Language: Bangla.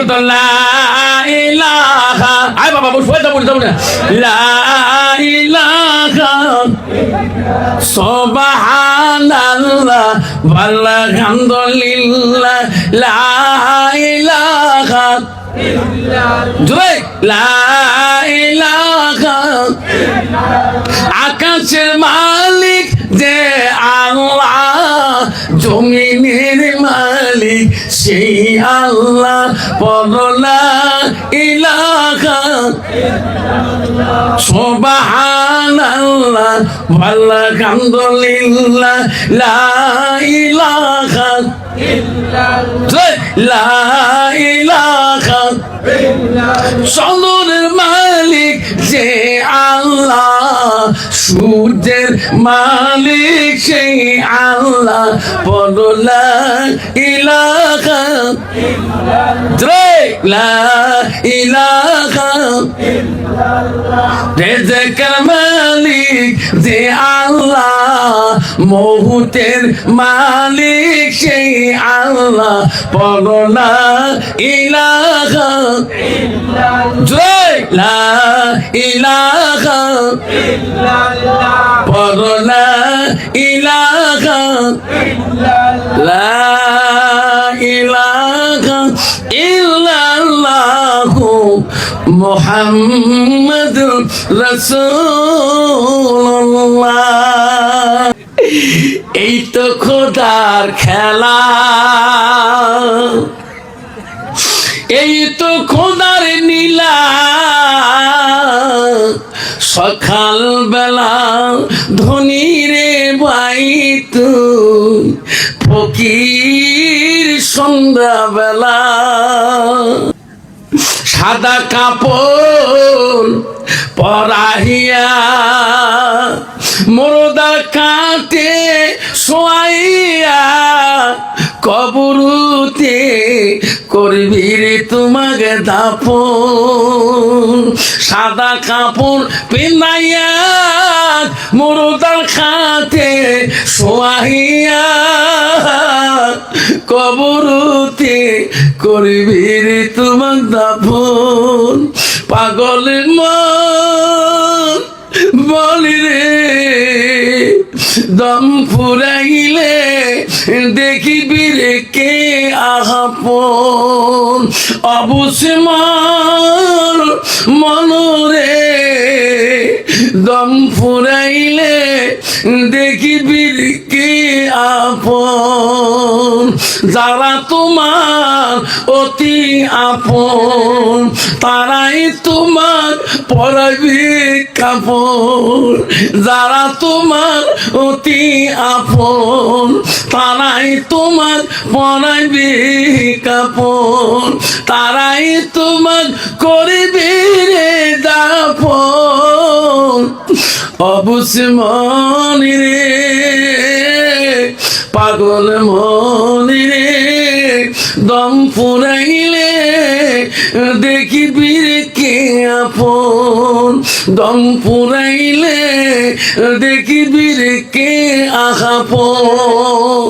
তো লা ইলাহা, আয় বাবা বস হয়ে যাবো না, লা ইলাহা সুবহানাল্লাহ আলহামদুলিল্লাহ, লা ইলাহা জোরে, লা ইলাহা। আকাশের মালিক যে আল্লাহ, জমিনের মালিক সেই আল্লাহ, পরলা ইলাহা সুবহানাল্লাহ আলহামদুলিল্লাহ, লা ইলাহা লা ইলাহা। চন্দ্রের মালিক যে আল্লাহ, সূর্যের মালিক সেই আল্লাহ, পরলা ইলাহা লা ইলাহা। রেজেকের মালিক যে আল্লাহ, মৌতের মালিক সেই আল্লাহ, পরলা ইলাহা লা ইলাহা পরলা ইলাহা লা ইলাহা ইল্লাল্লাহু মুহাম্মাদুর রাসূলুল্লাহ। এই তো খোদার খেলা, এই তো খোদার নীলা। সকাল বেলা ধনী রে ভাই তুই, ফকির সন্ধ্যা বেলা। সাদা কাপড় পরাহিয়া, মুর্দা কাটে শোয়াইয়া, কবরুতে করবি রে তোমাকে দাফন। সাদা কাপড় পিনাইয়া, মুর্দার খাতে শোয়াইয়া, কবরুতে করবি রে তোমার দাফন। পাগল মন বলি রে, দম ফুরাইলে দেখিবি রে কে আপন। অবশ্যই মনরে, দম ফুরাইলে দেখিবি রে কে আপন। যারা তোমার অতি আপন, তারাই তোমার পরাইবে কাপড়। যারা তোমার অতি আপন, তারাই তোমার পরাইবে কাপড়। তারাই তোমার করিবে রে দাফন। অবশ্যই মনি রে, পাগল মনি রে, দম ফুরাইলে দেখিবি রে কে আপন। দম ফুরাইলে দেখিবি রে কে আপন।